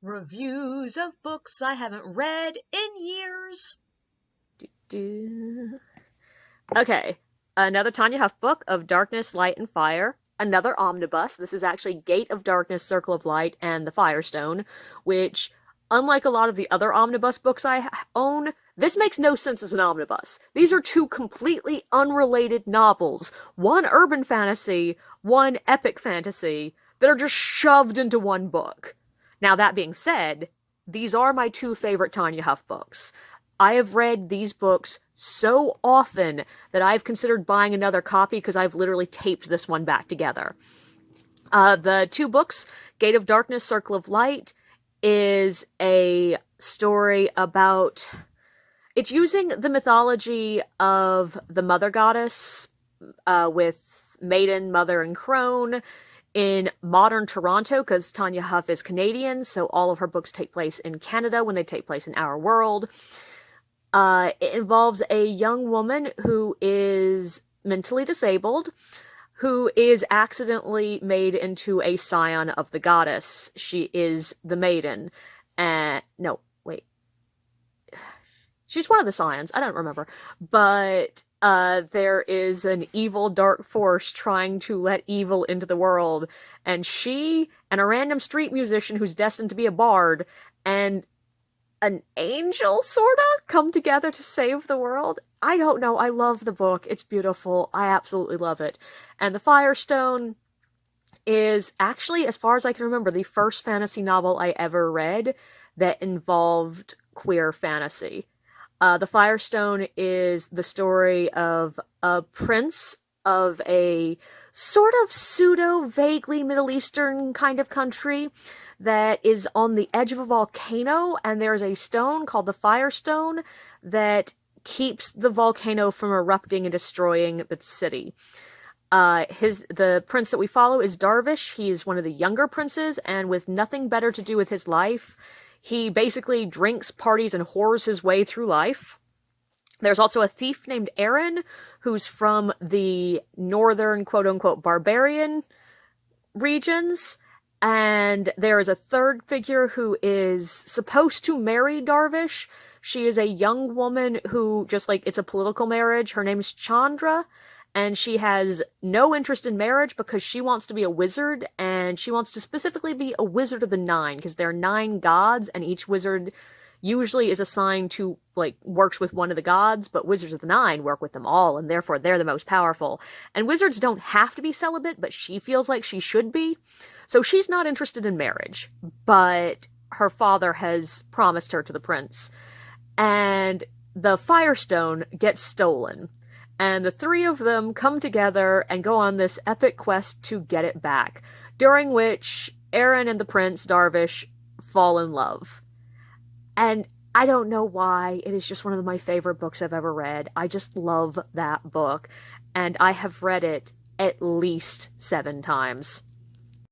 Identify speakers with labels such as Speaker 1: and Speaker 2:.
Speaker 1: Reviews of books I haven't read in years.
Speaker 2: Okay, another Tanya Huff book of Darkness, Light, and Fire. Another omnibus. This is actually Gate of Darkness, Circle of Light, and The Firestone, which, unlike a lot of the other omnibus books I own, this makes no sense as an omnibus. These are two completely unrelated novels. One urban fantasy, one epic fantasy, that are just shoved into one book. Now, that being said, these are my two favorite Tanya Huff books. I have read these books so often that I've considered buying another copy because I've literally taped this one back together. The two books, Gate of Darkness, Circle of Light, is a story about... It's using the mythology of the mother goddess, with maiden, mother, and crone in modern Toronto, because Tanya Huff is Canadian, so all of her books take place in Canada when they take place in our world. It involves a young woman who is mentally disabled, who is accidentally made into a scion of the goddess. She is the maiden. No, wait. She's one of the scions. I don't remember. But there is an evil dark force trying to let evil into the world. And she and a random street musician who's destined to be a bard and an angel, sorta, come together to save the world. I don't know. I love the book. It's beautiful. I absolutely love it. And The Firestone is actually, as far as I can remember, the first fantasy novel I ever read that involved queer fantasy. The Firestone is the story of a prince of a sort of pseudo-vaguely Middle Eastern kind of country that is on the edge of a volcano, and there's a stone called the Firestone that keeps the volcano from erupting and destroying the city. The prince that we follow is Darvish. He's one of the younger princes, and with nothing better to do with his life, he basically drinks, parties, and whores his way through life. There's also a thief named Aaron, who's from the northern, quote-unquote, barbarian regions. And there is a third figure who is supposed to marry Darvish. She is a young woman who, just like, it's a political marriage. Her name is Chandra, and she has no interest in marriage because she wants to be a wizard, and she wants to specifically be a wizard of the nine, because there are 9 gods, and each wizard usually is assigned to, like, works with one of the gods, but wizards of the 9 work with them all, and therefore they're the most powerful. And wizards don't have to be celibate, but she feels like she should be. So she's not interested in marriage, but her father has promised her to the prince. And the Firestone gets stolen. And the 3 of them come together and go on this epic quest to get it back, during which Aaron and the prince, Darvish, fall in love. And I don't know why, it is just one of my favorite books I've ever read. I just love that book, and I have read it at least 7 times.